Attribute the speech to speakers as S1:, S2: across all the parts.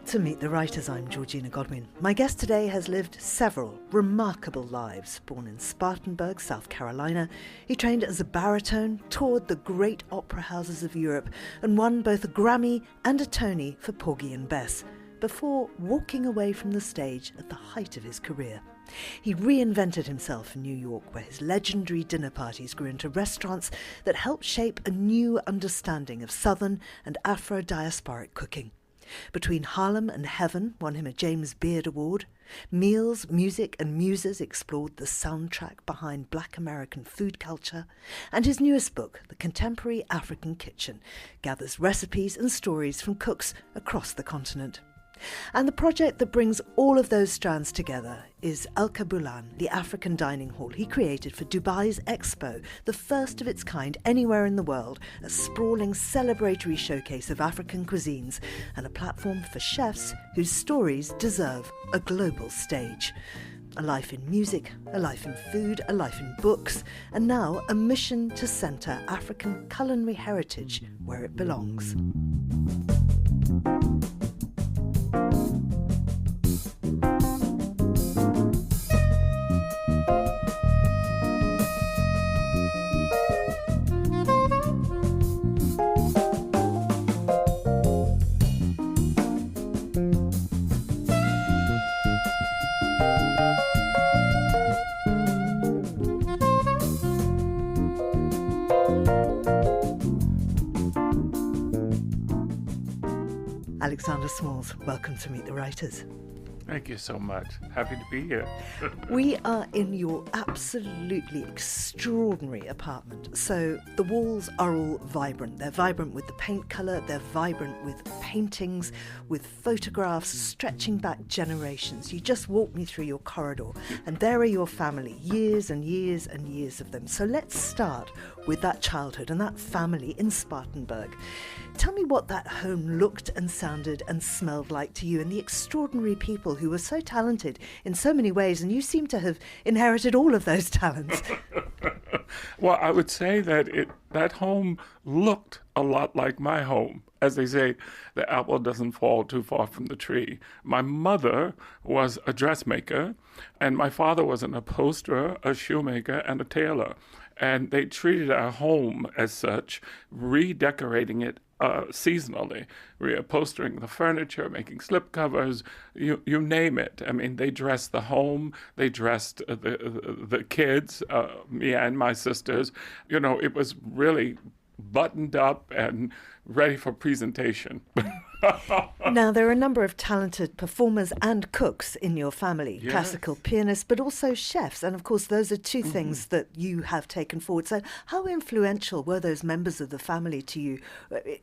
S1: to Meet the Writers. I'm Georgina Godwin. My guest today has lived several remarkable lives. Born in Spartanburg, South Carolina, he trained as a baritone, toured the great opera houses of Europe, and won both a Grammy and a Tony for Porgy and Bess, before walking away from the stage at the height of his career. He reinvented himself in New York, where his legendary dinner parties grew into restaurants that helped shape a new understanding of Southern and Afro-diasporic cooking. Between Harlem and Heaven won him a James Beard Award. Meals, Music and Muses explored the soundtrack behind Black American food culture. And his newest book, The Contemporary African Kitchen, gathers recipes and stories from cooks across the continent. And the project that brings all of those strands together is El Kabulan, the African dining hall he created for Dubai's Expo, the first of its kind anywhere in the world, a sprawling celebratory showcase of African cuisines and a platform for chefs whose stories deserve a global stage. A life in music, a life in food, a life in books, and now a mission to centre African culinary heritage where it belongs. Alexander Smalls, welcome to Meet the Writers.
S2: Thank you so much. Happy to be here.
S1: We are in your absolutely extraordinary apartment. So the walls are all vibrant. They're vibrant with the paint colour, they're vibrant with paintings, with photographs stretching back generations. You just walk me through your corridor and there are your family, years and years and years of them. So let's start with that childhood and that family in Spartanburg. Tell me what that home looked and sounded and smelled like to you, and the extraordinary people who were so talented in so many ways, and you seem to have inherited all of those talents.
S2: Well, I would say that that home looked a lot like my home. As they say, the apple doesn't fall too far from the tree. My mother was a dressmaker, and my father was an upholsterer, a shoemaker, and a tailor. And they treated our home as such, redecorating it seasonally, reupholstering the furniture, making slipcovers, you name it. I mean, they dressed the home, they dressed the kids, me and my sisters. You know, it was really buttoned up and ready for presentation.
S1: Now, there are a number of talented performers and cooks in your family,
S2: yes.
S1: Classical pianists, but also chefs. And of course, those are two things that you have taken forward. So how influential were those members of the family to you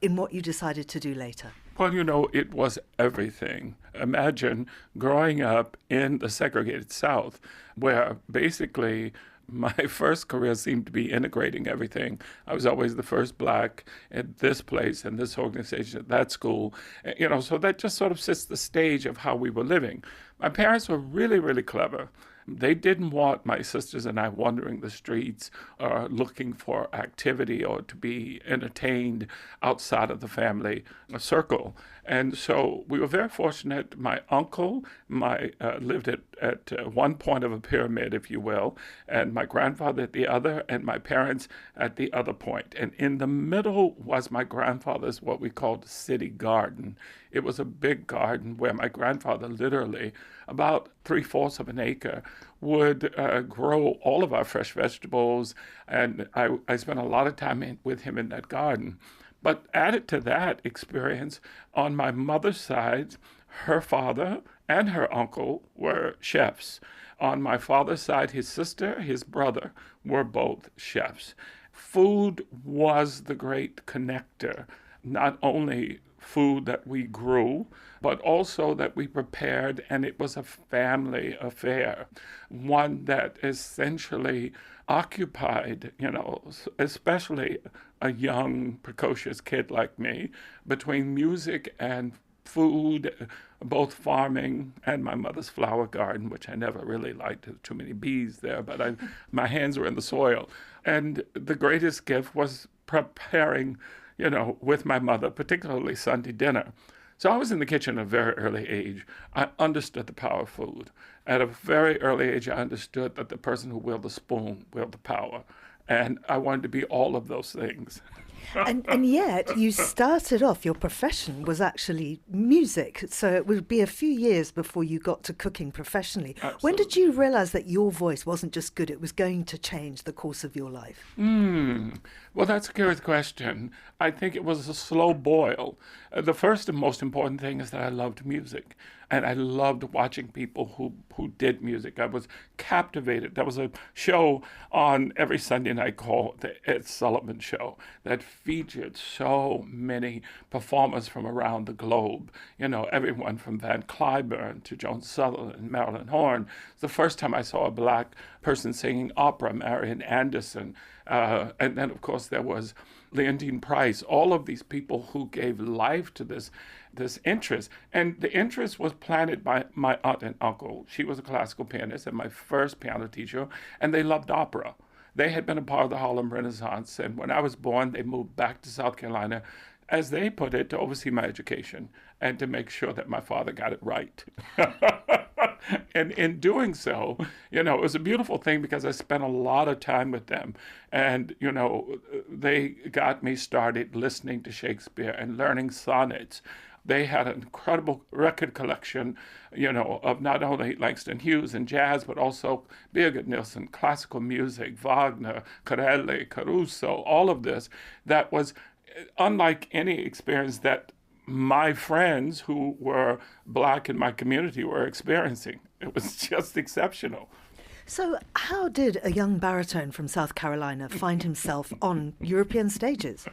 S1: in what you decided to do later?
S2: Well, you know, it was everything. Imagine growing up in the segregated South, where basically my first career seemed to be integrating everything. I was always the first black at this place and this organization at that school. You know, so that just sort of sets the stage of how we were living. My parents were really, really clever. They didn't want my sisters and I wandering the streets or looking for activity or to be entertained outside of the family circle. And so we were very fortunate. My uncle lived at one point of a pyramid, if you will, and my grandfather at the other, and my parents at the other point. And in the middle was my grandfather's what we called city garden. It was a big garden where my grandfather literally, about 3/4 of an acre, would grow all of our fresh vegetables, and I spent a lot of time with him in that garden. But added to that experience, on my mother's side, her father and her uncle were chefs. On my father's side, his sister, his brother were both chefs. Food was the great connector, not only food that we grew, but also that we prepared, and it was a family affair, one that essentially occupied, you know, especially a young, precocious kid like me, between music and food, both farming and my mother's flower garden, which I never really liked. Too many bees there, but my hands were in the soil. And the greatest gift was preparing, you know, with my mother, particularly Sunday dinner. So I was in the kitchen at a very early age. I understood the power of food. At a very early age, I understood that the person who wielded the spoon wielded the power. And I wanted to be all of those things.
S1: And yet you started off, your profession was actually music. So it would be a few years before you got to cooking professionally.
S2: Absolutely.
S1: When did you realize that your voice wasn't just good, it was going to change the course of your life?
S2: Well, that's a curious question. I think it was a slow boil. The first and most important thing is that I loved music. And I loved watching people who did music. I was captivated. There was a show on every Sunday night called The Ed Sullivan Show that featured so many performers from around the globe. You know, everyone from Van Cliburn to Joan Sutherland and Marilyn Horne. It's the first time I saw a black person singing opera, Marian Anderson. And then, of course, there was Leontyne Price, all of these people who gave life to this interest. And the interest was planted by my aunt and uncle. She was a classical pianist and my first piano teacher, and they loved opera. They had been a part of the Harlem Renaissance, and when I was born, they moved back to South Carolina, as they put it, to oversee my education and to make sure that my father got it right. And in doing so, you know, it was a beautiful thing because I spent a lot of time with them. And, you know, they got me started listening to Shakespeare and learning sonnets. They had an incredible record collection, you know, of not only Langston Hughes and jazz, but also Birgit Nilsson, classical music, Wagner, Corelli, Caruso, all of this that was unlike any experience that my friends who were black in my community were experiencing. It was just exceptional.
S1: So how did a young baritone from South Carolina find himself on European stages?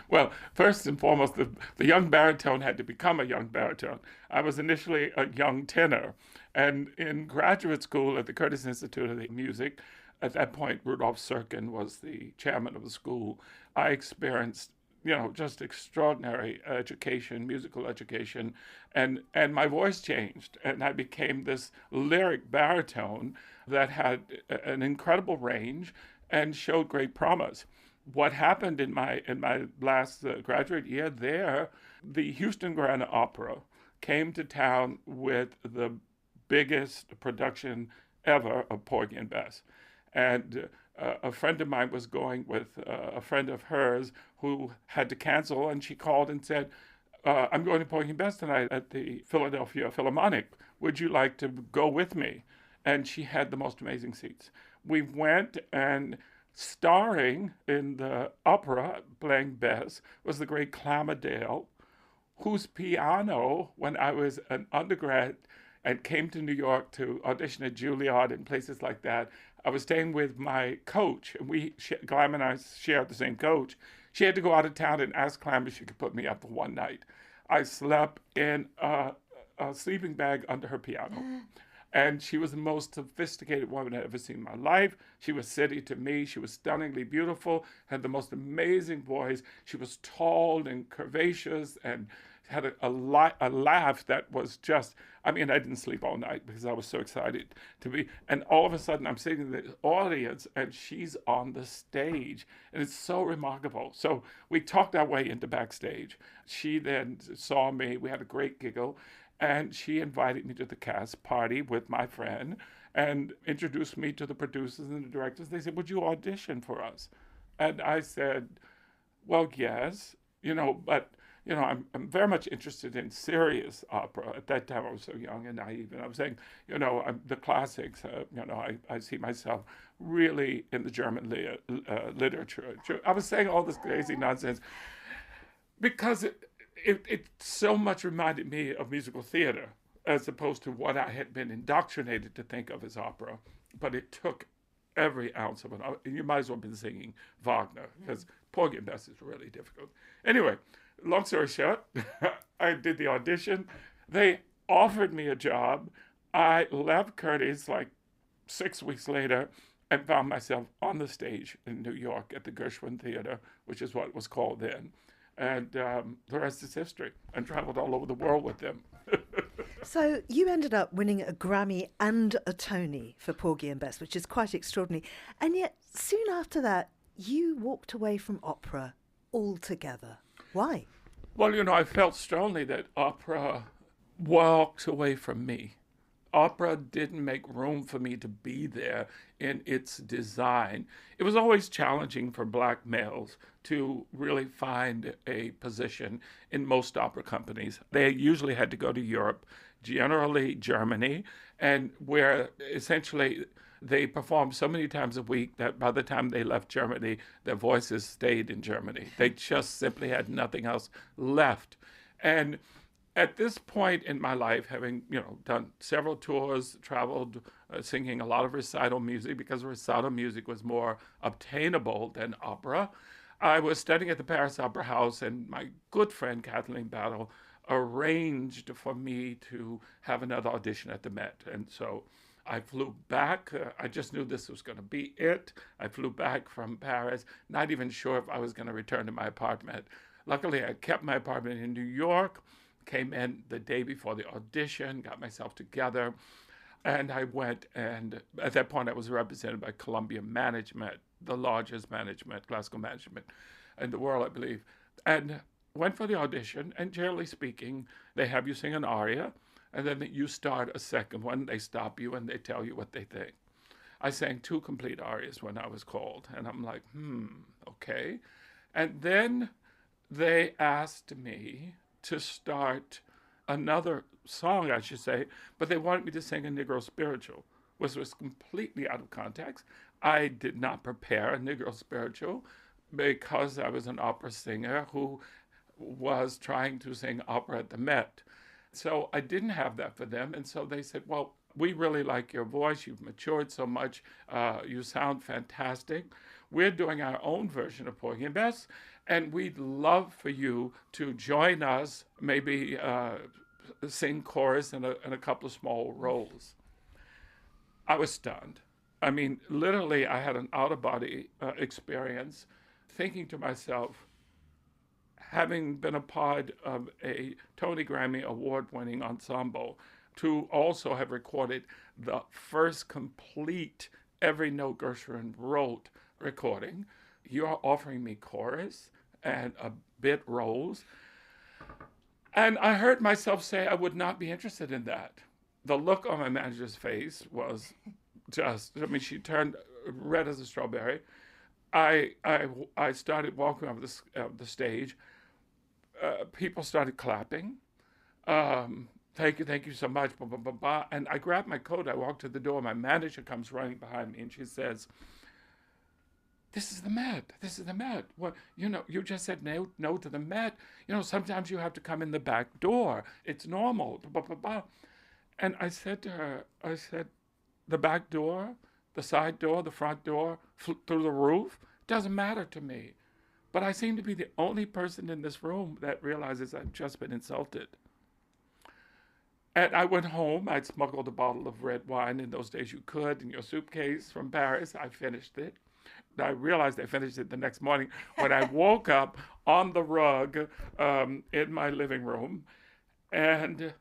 S2: Well, first and foremost, the young baritone had to become a young baritone. I was initially a young tenor. And in graduate school at the Curtis Institute of Music, at that point, Rudolf Serkin was the chairman of the school. I experienced, you know, just extraordinary education, musical education, and my voice changed, and I became this lyric baritone that had an incredible range and showed great promise. What happened in my last graduate year there, the Houston Grand Opera came to town with the biggest production ever of Porgy and Bess. And a friend of mine was going with a friend of hers who had to cancel, and she called and said, I'm going to Porgy and Bess tonight at the Philadelphia Philharmonic. Would you like to go with me? And she had the most amazing seats. We went, and starring in the opera, playing Bess, was the great Clamadale, whose piano, when I was an undergrad and came to New York to audition at Juilliard and places like that, I was staying with my coach, and Glam and I shared the same coach. She had to go out of town and ask Clam if she could put me up for one night. I slept in a sleeping bag under her piano. And she was the most sophisticated woman I'd ever seen in my life. She was city to me. She was stunningly beautiful, had the most amazing voice. She was tall and curvaceous and had a laugh that was just, I mean, I didn't sleep all night because I was so excited to be. And all of a sudden, I'm sitting in the audience and she's on the stage. And it's so remarkable. So we talked our way into backstage. She then saw me. We had a great giggle. And she invited me to the cast party with my friend and introduced me to the producers and the directors. They said, would you audition for us? And I said, well, yes, you know, but, you know, I'm very much interested in serious opera. At that time, I was so young and naive. And I was saying, you know, the classics, you know, I see myself really in the German literature. I was saying all this crazy nonsense because it so much reminded me of musical theater as opposed to what I had been indoctrinated to think of as opera. But it took every ounce of it. You might as well have been singing Wagner because Porgy and Bess is really difficult. Anyway, long story short, I did the audition. They offered me a job. I left Curtis like 6 weeks later and found myself on the stage in New York at the Gershwin Theater, which is what it was called then. And the rest is history. And traveled all over the world with them.
S1: So you ended up winning a Grammy and a Tony for Porgy and Bess, which is quite extraordinary. And yet, soon after that, you walked away from opera altogether. Why?
S2: Well, I felt strongly that opera walked away from me. Opera didn't make room for me to be there in its design. It was always challenging for black males to really find a position in most opera companies. They usually had to go to Europe, generally Germany, and where essentially they performed so many times a week that by the time they left Germany, their voices stayed in Germany. They just simply had nothing else left. And at this point in my life, having done several tours, traveled, singing a lot of recital music because recital music was more obtainable than opera, I was studying at the Paris Opera House, and my good friend Kathleen Battle arranged for me to have another audition at the Met, and so I flew back. I just knew this was going to be it. I flew back from Paris, not even sure if I was going to return to my apartment. Luckily, I kept my apartment in New York. Came in the day before the audition, got myself together, and I went, and at that point I was represented by Columbia Management, the largest management, classical management in the world, I believe, and went for the audition, and generally speaking, they have you sing an aria, and then you start a second one, they stop you, and they tell you what they think. I sang 2 complete arias when I was called, and I'm like, okay. And then they asked me to start another song, I should say, but they wanted me to sing a Negro spiritual, which was completely out of context. I did not prepare a Negro spiritual because I was an opera singer who was trying to sing opera at the Met. So I didn't have that for them, and so they said, well, we really like your voice. You've matured so much. You sound fantastic. We're doing our own version of Porgy and Bess, and we'd love for you to join us, maybe sing chorus and a couple of small roles. I was stunned. I mean, literally, I had an out-of-body experience, thinking to myself, having been a part of a Tony Grammy award-winning ensemble, to also have recorded the first complete Every Note Gershwin wrote recording. You're offering me chorus and a bit roles. And I heard myself say I would not be interested in that. The look on my manager's face was just, she turned red as a strawberry. I started walking over the stage. People started clapping. Thank you so much, blah, blah, blah, blah. And I grabbed my coat, I walked to the door, my manager comes running behind me, and she says, this is the Met. Well, you just said no to the Met. Sometimes you have to come in the back door. It's normal, blah, blah, blah. And I said to her, the back door, the side door, the front door, through the roof, doesn't matter to me. But I seem to be the only person in this room that realizes I've just been insulted. And I went home. I'd smuggled a bottle of red wine. In those days, you could, in your suitcase from Paris. I finished it. I realized I finished it the next morning when I woke up on the rug in my living room, and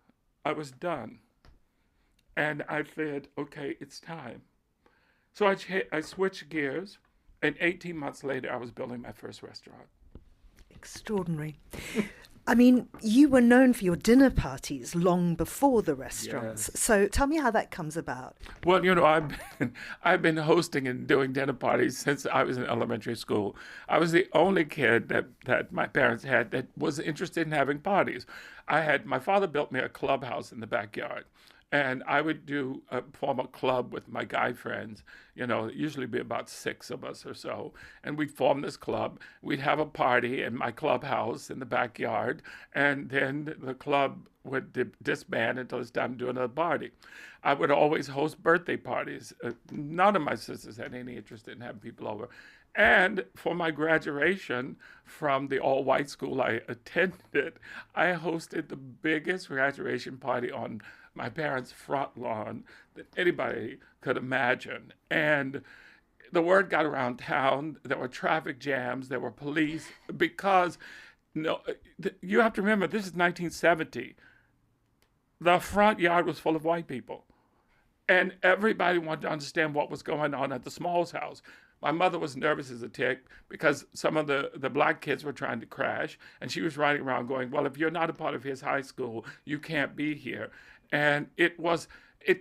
S2: I was done. And I said, okay, it's time. So I switched gears, and 18 months later, I was building my first restaurant.
S1: Extraordinary. I mean, you were known for your dinner parties long before the restaurants.
S2: Yes.
S1: So tell me how that comes about.
S2: Well, I've been hosting and doing dinner parties since I was in elementary school. I was the only kid that my parents had that was interested in having parties. My father built me a clubhouse in the backyard. And I would form a club with my guy friends, usually be about 6 of us or so. And we'd form this club. We'd have a party in my clubhouse in the backyard. And then the club would disband until it's time to do another party. I would always host birthday parties. None of my sisters had any interest in having people over. And for my graduation from the all-white school I attended, I hosted the biggest graduation party on my parents' front lawn that anybody could imagine. And the word got around town. There were traffic jams. There were police because you have to remember, this is 1970. The front yard was full of white people. And everybody wanted to understand what was going on at the Smalls house. My mother was nervous as a tick because some of the black kids were trying to crash, and she was riding around going, well, if you're not a part of his high school, you can't be here. And it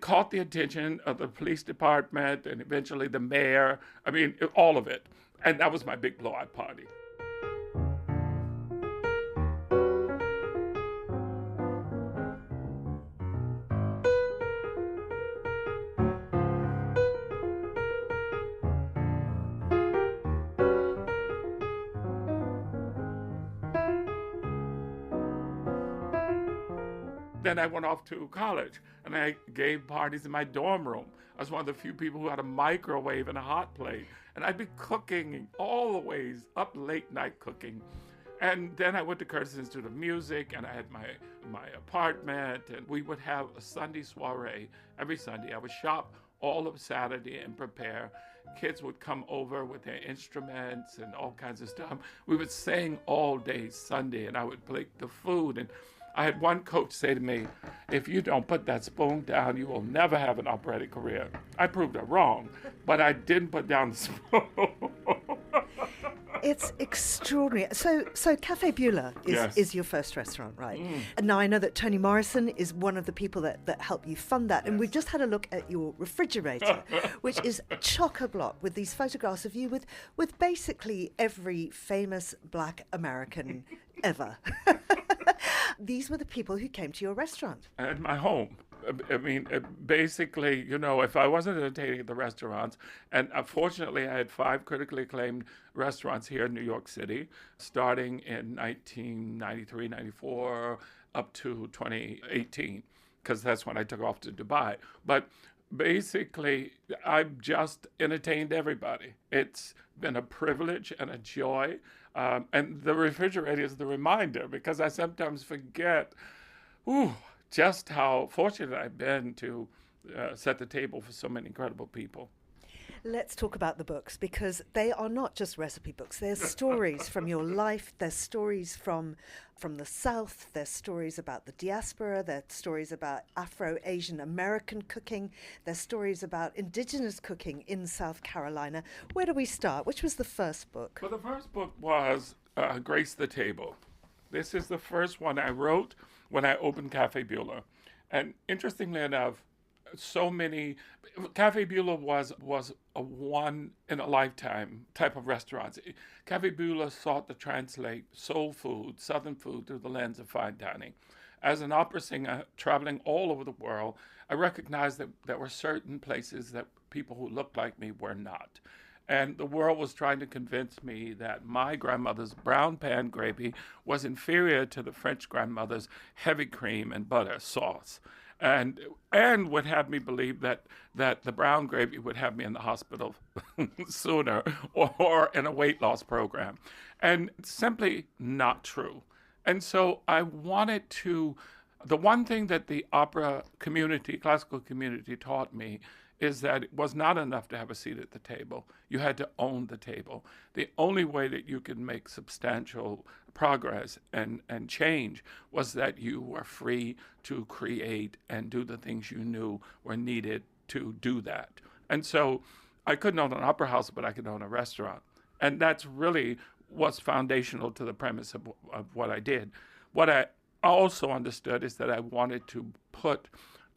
S2: caught the attention of the police department and eventually the mayor. I mean, all of it. And that was my big blowout party. Then I went off to college and I gave parties in my dorm room. I was one of the few people who had a microwave and a hot plate. And I'd be cooking all the ways, up late night cooking. And then I went to Curtis Institute of Music and I had my apartment and we would have a Sunday soiree every Sunday. I would shop all of Saturday and prepare. Kids would come over with their instruments and all kinds of stuff. We would sing all day Sunday and I would plate the food. And I had one coach say to me, if you don't put that spoon down, you will never have an operatic career. I proved her wrong, but I didn't put down the spoon.
S1: It's extraordinary. So Cafe Beulah is your first restaurant, right? And now I know that Toni Morrison is one of the people that helped you fund that. And we've just had a look at your refrigerator, which is chock-a-block with these photographs of you with basically every famous black American ever. These were the people who came to your restaurant.
S2: At my home. I mean, basically, if I wasn't entertaining at the restaurants, and fortunately I had 5 critically acclaimed restaurants here in New York City, starting in 1993, 94, up to 2018, because that's when I took off to Dubai. But basically, I've just entertained everybody. It's been a privilege and a joy. And the refrigerator is the reminder, because I sometimes forget, just how fortunate I've been to set the table for so many incredible people.
S1: Let's talk about the books, because they are not just recipe books. They're stories from your life. They're stories from the South. They're stories about the diaspora. They're stories about Afro-Asian American cooking. They're stories about indigenous cooking in South Carolina. Where do we start? Which was the first book?
S2: Well, the first book was Grace the Table. This is the first one I wrote when I opened Cafe Beulah. And interestingly enough, Cafe Beulah was a one-in-a-lifetime type of restaurant. Cafe Beulah sought to translate soul food, Southern food, through the lens of fine dining. As an opera singer traveling all over the world, I recognized that there were certain places that people who looked like me were not. And the world was trying to convince me that my grandmother's brown pan gravy was inferior to the French grandmother's heavy cream and butter sauce. And would have me believe that the brown gravy would have me in the hospital sooner or in a weight loss program. And simply not true. And so I wanted to, the one thing that the opera community, classical community taught me is that it was not enough to have a seat at the table. You had to own the table. The only way that you could make substantial progress and change was that you were free to create and do the things you knew were needed to do that. And so I couldn't own an opera house, but I could own a restaurant. And that's really what's foundational to the premise of what I did. What I also understood is that I wanted to put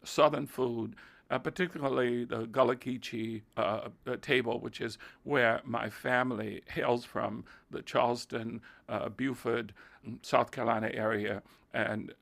S2: Southern food, particularly the Gullah Geechee table, which is where my family hails from, the Charleston, Beaufort, South Carolina area. And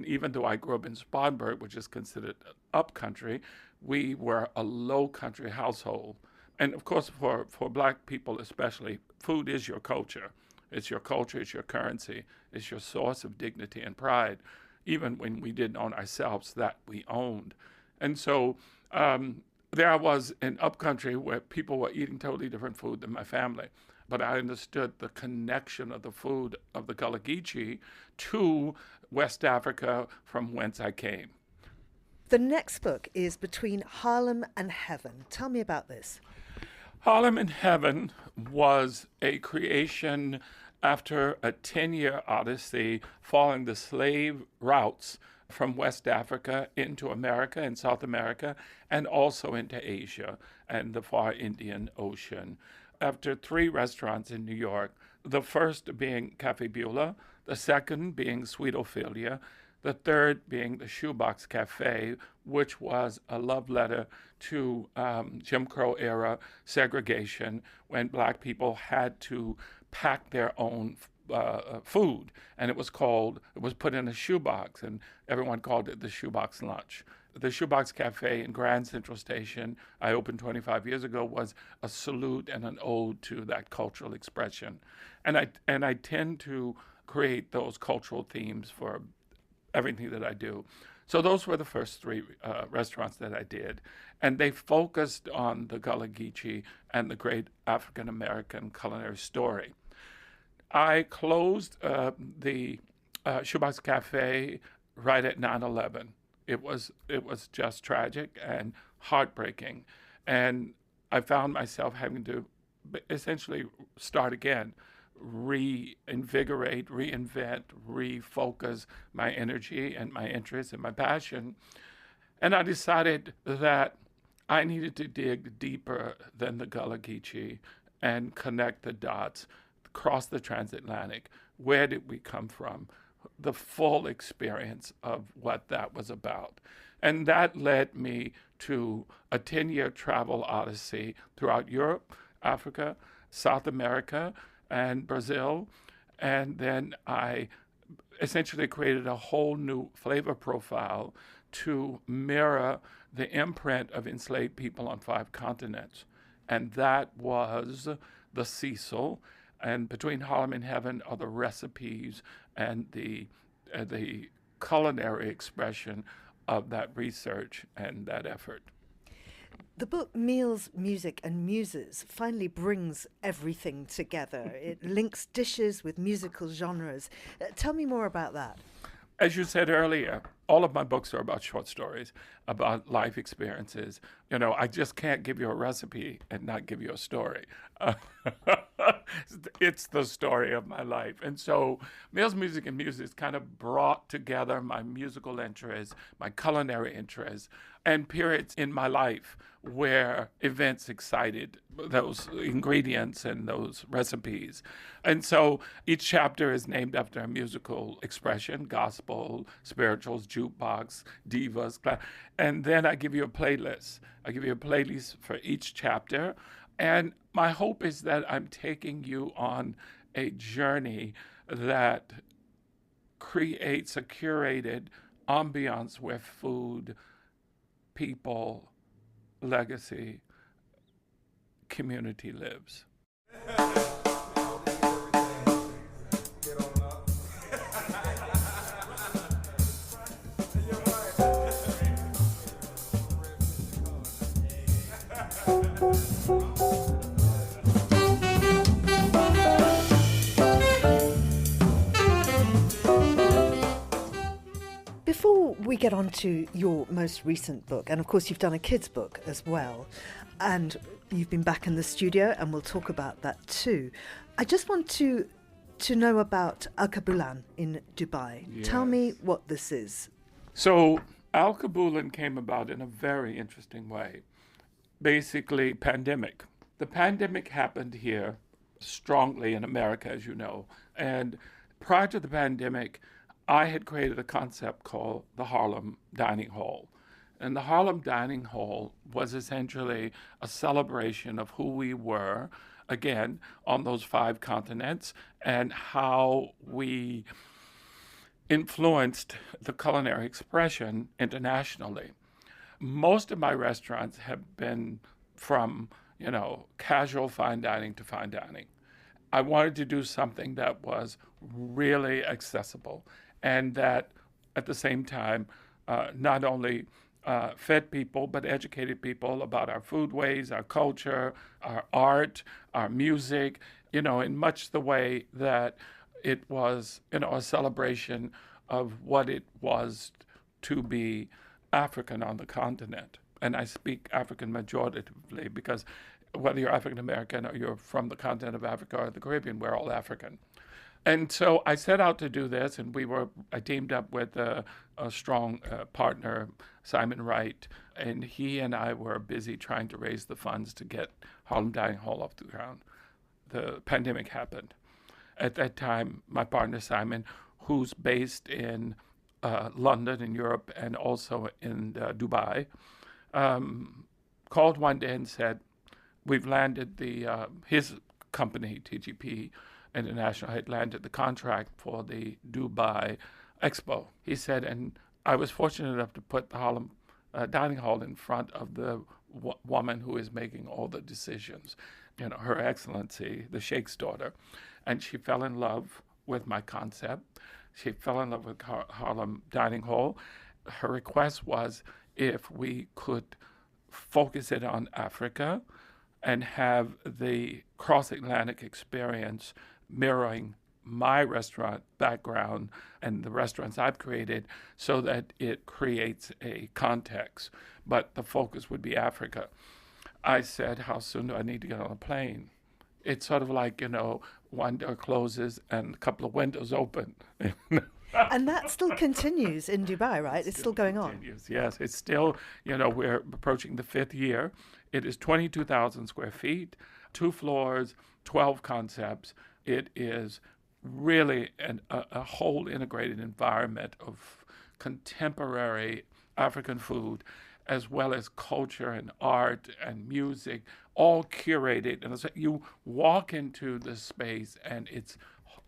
S2: even though I grew up in Spartanburg, which is considered upcountry, we were a low country household. And of course, for Black people especially, food is your culture. It's your culture, it's your currency, it's your source of dignity and pride, even when we didn't own ourselves, that we owned. And so there I was in upcountry where people were eating totally different food than my family. But I understood the connection of the food of the Gullah Geechee to West Africa, from whence I came.
S1: The next book is Between Harlem and Heaven. Tell me about this.
S2: Harlem and Heaven was a creation after a 10-year odyssey following the slave routes from West Africa into America and South America, and also into Asia and the far Indian Ocean. after 3 restaurants in New York, the first being Cafe Beulah, the second being Sweet Ophelia, the third being the Shoebox Cafe, which was a love letter to Jim Crow era segregation when black people had to pack their own food. And it was put in a shoebox, and everyone called it the Shoebox Lunch. The Shoebox Cafe in Grand Central Station, I opened 25 years ago, was a salute and an ode to that cultural expression. And I tend to create those cultural themes for everything that I do. So those were the first 3 restaurants that I did. And they focused on the Gullah Geechee and the great African-American culinary story. I closed the Shoebox Cafe right at 9/11. It was just tragic and heartbreaking. And I found myself having to essentially start again, reinvigorate, reinvent, refocus my energy and my interest and my passion. And I decided that I needed to dig deeper than the Gullah Geechee and connect the dots, cross the transatlantic. Where did we come from? The full experience of what that was about. And that led me to a 10-year travel odyssey throughout Europe, Africa, South America, and Brazil. And then I essentially created a whole new flavor profile to mirror the imprint of enslaved people on 5 continents. And that was the Cecil. And Between Harlem and Heaven are the recipes and the culinary expression of that research and that effort.
S1: The book Meals, Music and Muses finally brings everything together. It links dishes with musical genres. Tell me more about that.
S2: As you said earlier, all of my books are about short stories, about life experiences. I just can't give you a recipe and not give you a story. It's the story of my life. And so Meals, Music, and Muses kind of brought together my musical interests, my culinary interests, and periods in my life where events excited those ingredients and those recipes. And so each chapter is named after a musical expression: gospel, spirituals, jukebox, divas. And then I give you a playlist. I give you a playlist for each chapter. And my hope is that I'm taking you on a journey that creates a curated ambiance where food, people, legacy, community lives.
S1: Before we get on to your most recent book, and of course you've done a kids' book as well, and you've been back in the studio, and we'll talk about that too. I just want to know about Al-Kabulan in Dubai.
S2: Yes.
S1: Tell me what this is.
S2: So Al-Kabulan came about in a very interesting way. Basically, pandemic. The pandemic happened here strongly in America, as you know. And prior to the pandemic, I had created a concept called the Harlem Dining Hall. And the Harlem Dining Hall was essentially a celebration of who we were, again, on those 5 continents, and how we influenced the culinary expression internationally. Most of my restaurants have been from, casual fine dining to fine dining. I wanted to do something that was really accessible and that at the same time not only fed people but educated people about our foodways, our culture, our art, our music, in much the way that it was, a celebration of what it was to be African on the continent. And I speak African majoritatively because whether you're African American or you're from the continent of Africa or the Caribbean, we're all African. And so I set out to do this, and I teamed up with a strong partner, Simon Wright, and he and I were busy trying to raise the funds to get Harlem Dining Hall off the ground. the pandemic happened. At that time, my partner Simon, who's based in London in Europe and also in Dubai, called one day and said, we've landed his company, TGP International, had landed the contract for the Dubai Expo. He said, and I was fortunate enough to put the Harlem dining hall in front of the woman who is making all the decisions, Her Excellency, the Sheikh's daughter. And she fell in love with my concept. She fell in love with Harlem Dining Hall. Her request was if we could focus it on Africa and have the cross-Atlantic experience mirroring my restaurant background and the restaurants I've created so that it creates a context. But the focus would be Africa. I said, how soon do I need to get on a plane? It's sort of like, one door closes and a couple of windows open.
S1: And that still continues in Dubai, right? It's still going on.
S2: Yes, it's still, we're approaching the 5th year. It is 22,000 square feet, 2 floors, 12 concepts. It is really a whole integrated environment of contemporary African food, as well as culture and art and music, all curated. And so you walk into the space and it's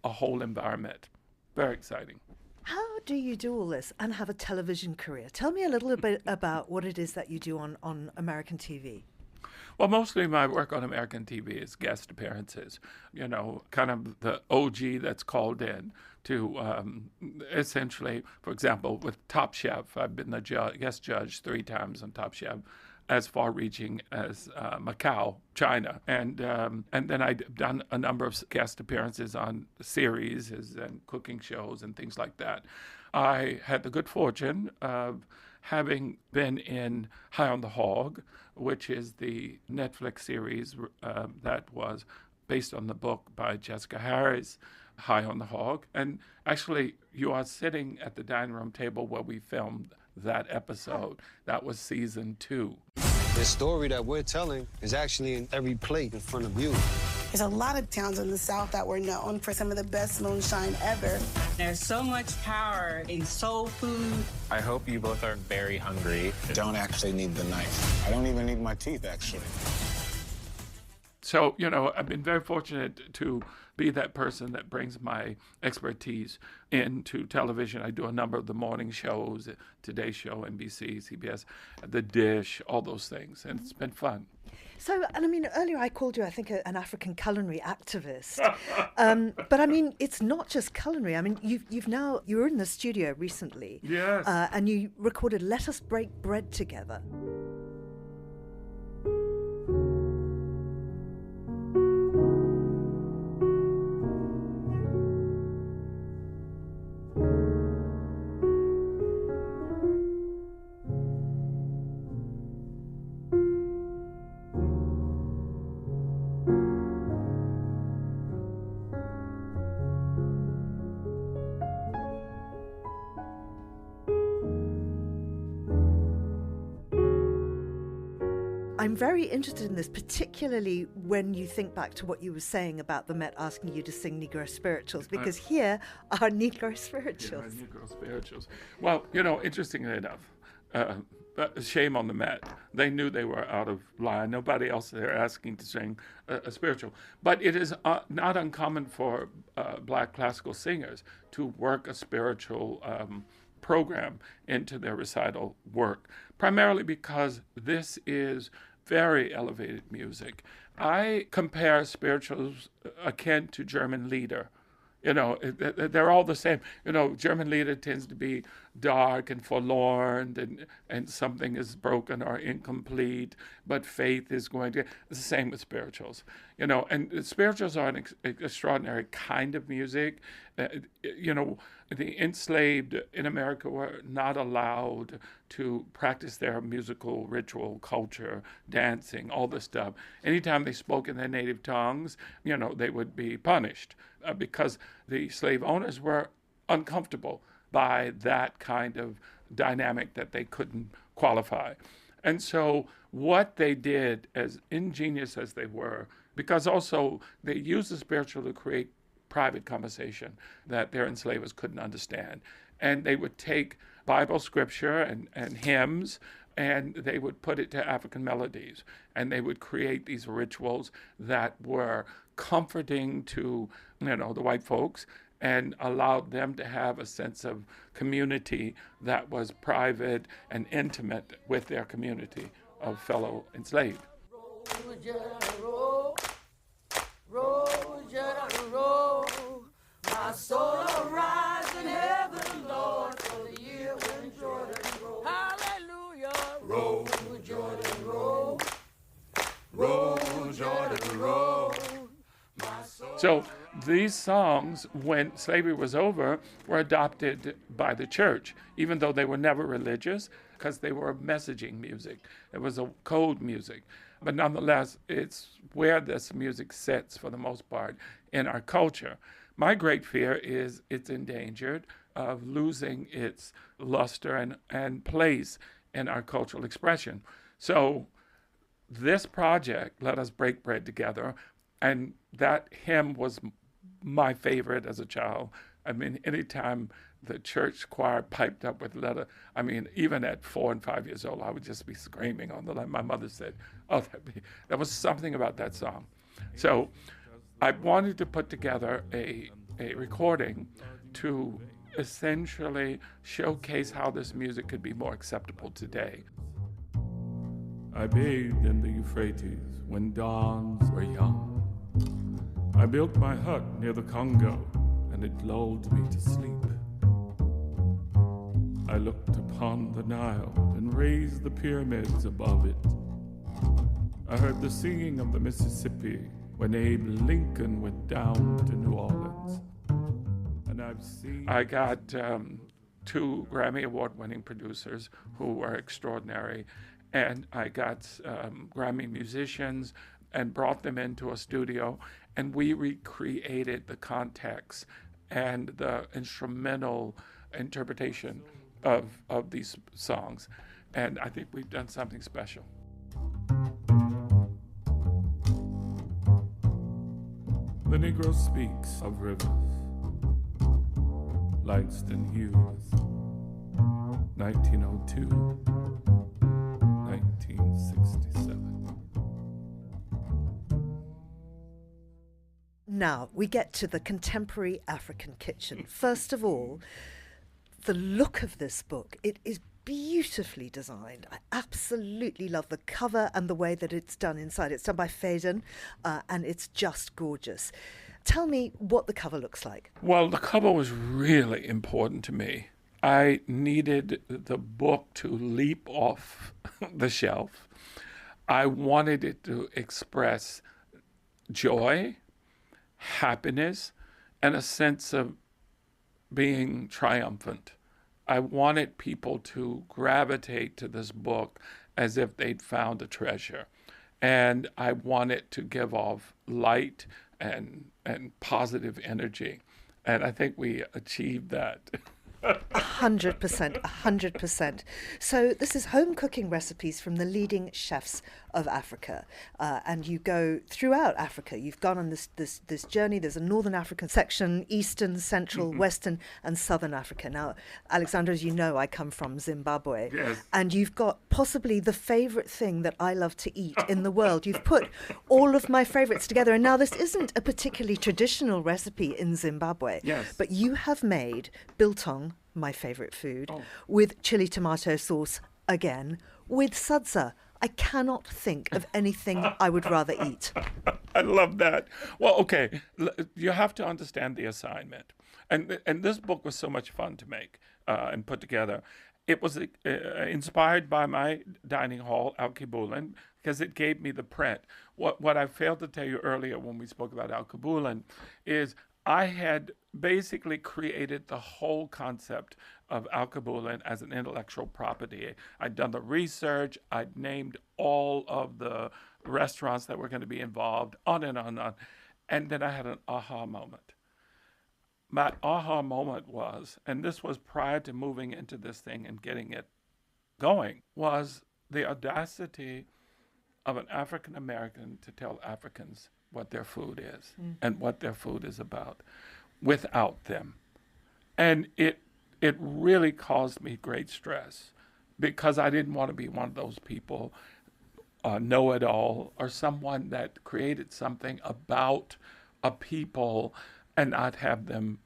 S2: a whole environment. Very exciting.
S1: How do you do all this and have a television career? Tell me a little bit about what it is that you do on American TV.
S2: Well, mostly my work on American TV is guest appearances, kind of the OG that's called in to essentially, for example, with Top Chef. I've been the guest judge 3 times on Top Chef, as far-reaching as Macau, China. And then I've done a number of guest appearances on series and cooking shows and things like that. I had the good fortune of having been in High on the Hog, which is the Netflix series that was based on the book by Jessica Harris, High on the Hog. And actually, you are sitting at the dining room table where we filmed that episode. That was season 2.
S3: The story that we're telling is actually in every plate in front of you.
S4: There's a lot of towns in the South that were known for some of the best moonshine ever.
S5: There's so much power in soul food.
S6: I hope you both are very hungry.
S3: I don't actually need the knife. I don't even need my teeth, actually.
S2: So, I've been very fortunate to be that person that brings my expertise into television. I do a number of the morning shows, Today Show, NBC, CBS, The Dish, all those things, and it's been fun.
S1: So, earlier I called you, I think, an African culinary activist. But it's not just culinary. You were in the studio recently.
S2: Yes.
S1: And you recorded Let Us Break Bread Together. I'm very interested in this, particularly when you think back to what you were saying about the Met asking you to sing Negro spirituals, because here are Negro spirituals.
S2: Yeah, Negro spirituals. Well, interestingly enough, shame on the Met. They knew they were out of line. Nobody else there asking to sing a spiritual. But it is not uncommon for black classical singers to work a spiritual program into their recital work, primarily because this is very elevated music. I compare spirituals akin to German Lieder. They're all the same. German Lieder tends to be dark and forlorn, and something is broken or incomplete, but faith is going to... It's the same with spirituals. And spirituals are an extraordinary kind of music. The enslaved in America were not allowed to practice their musical ritual, culture, dancing, all this stuff. Anytime they spoke in their native tongues, they would be punished because the slave owners were uncomfortable by that kind of dynamic that they couldn't qualify. And so what they did, as ingenious as they were, because also they used the spiritual to create private conversation that their enslavers couldn't understand. And they would take Bible scripture and hymns, and they would put it to African melodies. And they would create these rituals that were comforting to, the white folks, and allowed them to have a sense of community that was private and intimate with their community of fellow enslaved.
S7: My soul arise in heaven, Lord, for the year when Jordan rolled. Hallelujah. Roll, Jordan, roll. Roll, Jordan, roll.
S2: So these songs, when slavery was over, were adopted by the church, even though they were never religious, because they were messaging music. It was a code music. But nonetheless, it's where this music sits for the most part in our culture. My great fear is it's endangered of losing its luster and place in our cultural expression. So this project, Let Us Break Bread Together, and that hymn was my favorite as a child. I mean, anytime the church choir piped up with even at 4 and 5 years old, I would just be screaming on the line. My mother said, there was something about that song. So I wanted to put together a recording to essentially showcase how this music could be more acceptable today.
S8: I bathed in the Euphrates when dawns were young. I built my hut near the Congo, and it lulled me to sleep. I looked upon the Nile and raised the pyramids above it. I heard the singing of the Mississippi when Abe Lincoln went down to New Orleans. And
S2: I got 2 Grammy Award-winning producers who were extraordinary, and I got Grammy musicians and brought them into a studio, and we recreated the context and the instrumental interpretation of these songs. And I think we've done something special.
S8: The Negro speaks of rivers. Langston Hughes, 1902, 1967.
S1: Now we get to the contemporary African kitchen. First of all, the look of this book, it is beautifully designed. I absolutely love the cover and the way that it's done inside. It's done by Faden, and it's just gorgeous. Tell me what the cover looks like.
S2: Well, the cover was really important to me. I needed the book to leap off the shelf. I wanted it to express joy, happiness, and a sense of being triumphant. I wanted people to gravitate to this book as if they'd found a treasure. And I wanted to give off light and positive energy. And I think we achieved that.
S1: 100%. So this is home cooking recipes from the leading chefs of Africa, and you go throughout Africa. You've gone on this journey. There's a Northern African section, Eastern, Central, Western, and Southern Africa. Now, Alexandra, as you know, I come from Zimbabwe,
S2: Yes.
S1: and you've got possibly the favorite thing that I love to eat in the world. You've put all of my favorites together, and now this isn't a particularly traditional recipe in Zimbabwe,
S2: Yes.
S1: but you have made biltong, my favorite food, with chili tomato sauce again, with sudza. I cannot think of anything I would rather eat.
S2: I love that. Well, okay, you have to understand the assignment. And this book was so much fun to make and put together. It was inspired by my dining hall, Al Kibulan, because it gave me the print. What I failed to tell you earlier when we spoke about Al Kibulan is I had basically created the whole concept of Al Kibulan as an intellectual property. I'd done the research, I'd named all of the restaurants that were going to be involved, on and on and on. And then I had an aha moment. My aha moment was, and this was prior to moving into this thing and getting it going, was the audacity of an African American to tell Africans what their food is and what their food is about without them. And it really caused me great stress because I didn't want to be one of those people, know-it-all, or someone that created something about a people and not have them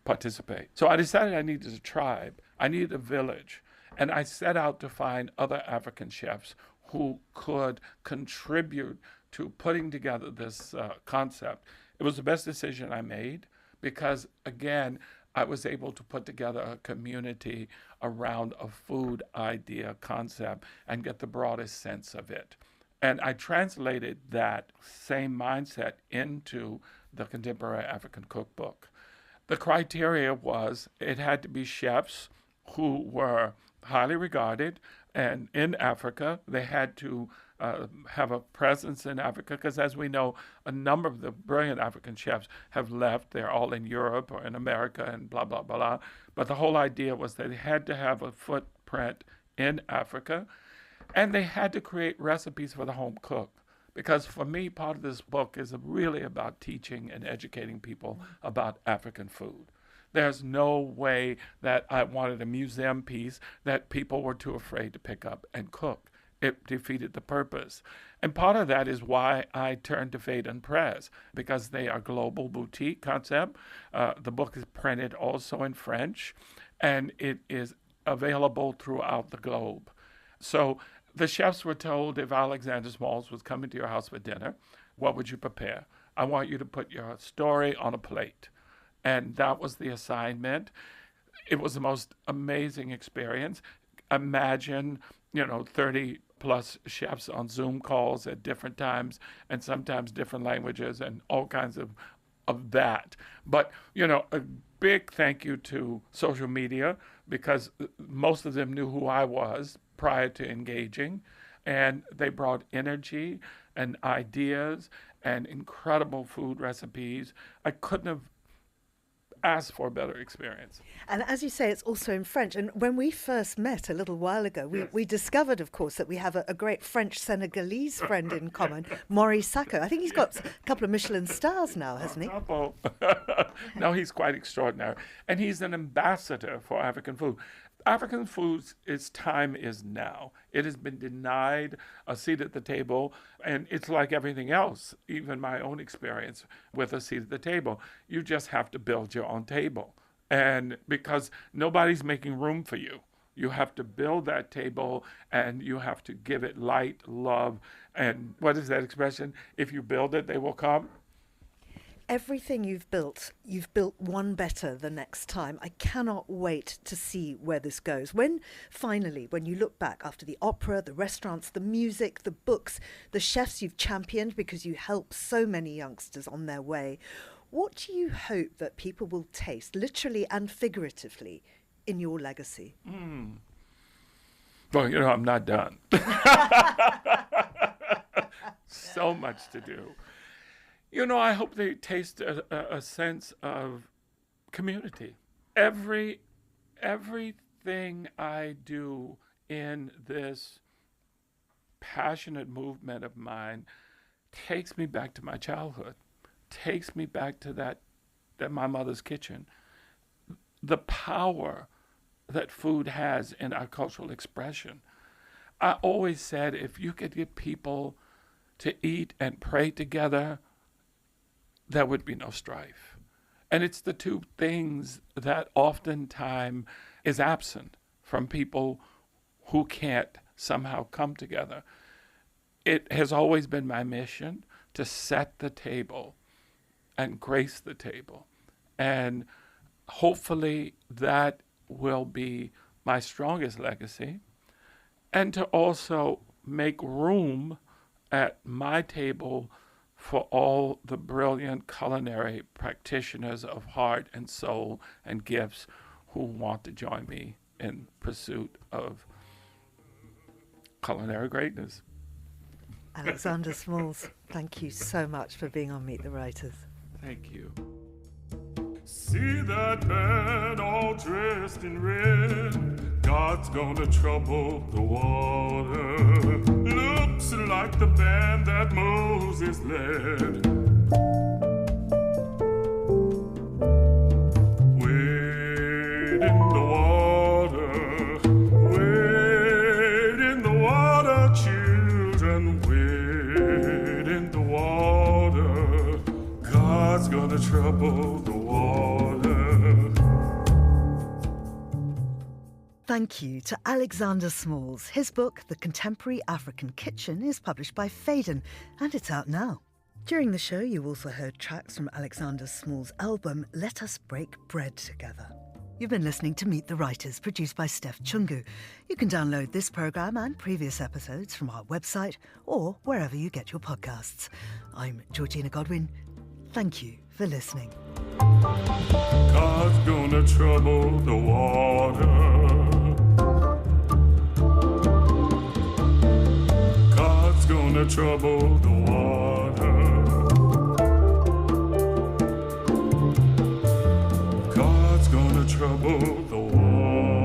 S2: participate. So I decided I needed a tribe. I needed a village. And I set out to find other African chefs who could contribute to putting together this concept. It was the best decision I made because, again, I was able to put together a community around a food idea concept and get the broadest sense of it. And I translated that same mindset into the Contemporary African Cookbook. The criteria was it had to be chefs who were highly regarded, and in Africa, they had to have a presence in Africa, because as we know, a number of the brilliant African chefs have left. They're all in Europe or in America and blah, blah, blah. But the whole idea was that they had to have a footprint in Africa, and they had to create recipes for the home cook. Because for me, part of this book is really about teaching and educating people about African food. There's no way that I wanted a museum piece that people were too afraid to pick up and cook. It defeated the purpose. And part of that is why I turned to Fade and Press, because they are global boutique concept. The book is printed also in French, and it is available throughout the globe. So the chefs were told if Alexander Smalls was coming to your house for dinner, what would you prepare? I want you to put your story on a plate. And that was the assignment. It was the most amazing experience. Imagine, 30 plus chefs on Zoom calls at different times and sometimes different languages and all kinds of that. But, a big thank you to social media, because most of them knew who I was prior to engaging, and they brought energy and ideas and incredible food recipes. I couldn't have asked for a better experience.
S1: And as you say, it's also in French. And when we first met a little while ago, we discovered, of course, that we have a great French-Senegalese friend in common, Maurice Sacco. I think he's got a couple of Michelin stars now, hasn't he?
S2: No, he's quite extraordinary. And he's an ambassador for African food. African foods, its time is now. It has been denied a seat at the table, and it's like everything else, even my own experience with a seat at the table. You just have to build your own table. And because nobody's making room for you, you have to build that table, and you have to give it light, love, and what is that expression? If you build it, they will come.
S1: Everything you've built one better the next time. I cannot wait to see where this goes. When you look back after the opera, the restaurants, the music, the books, the chefs you've championed because you help so many youngsters on their way, what do you hope that people will taste, literally and figuratively, in your legacy?
S2: Well, I'm not done. So much to do. I hope they taste a sense of community. Everything I do in this passionate movement of mine takes me back to my childhood, takes me back to that my mother's kitchen. The power that food has in our cultural expression. I always said if you could get people to eat and pray together, there would be no strife. And it's the two things that oftentimes is absent from people who can't somehow come together. It has always been my mission to set the table and grace the table. And hopefully that will be my strongest legacy. And to also make room at my table for all the brilliant culinary practitioners of heart and soul and gifts who want to join me in pursuit of culinary greatness.
S1: Alexander Smalls, thank you so much for being on Meet the Writers.
S2: Thank you.
S8: See that man all dressed in red? God's gonna trouble the water. Look looks like the band that Moses led. Wade in the water, wade in the water, children, wade in the water. God's gonna trouble the water.
S1: Thank you to Alexander Smalls. His book, The Contemporary African Kitchen, is published by Phaidon, and it's out now. During the show, you also heard tracks from Alexander Smalls' album, Let Us Break Bread Together. You've been listening to Meet the Writers, produced by Steph Chungu. You can download this programme and previous episodes from our website or wherever you get your podcasts. I'm Georgina Godwin. Thank you for listening.
S8: God's gonna trouble the water. God's gonna trouble the water. God's gonna trouble the water.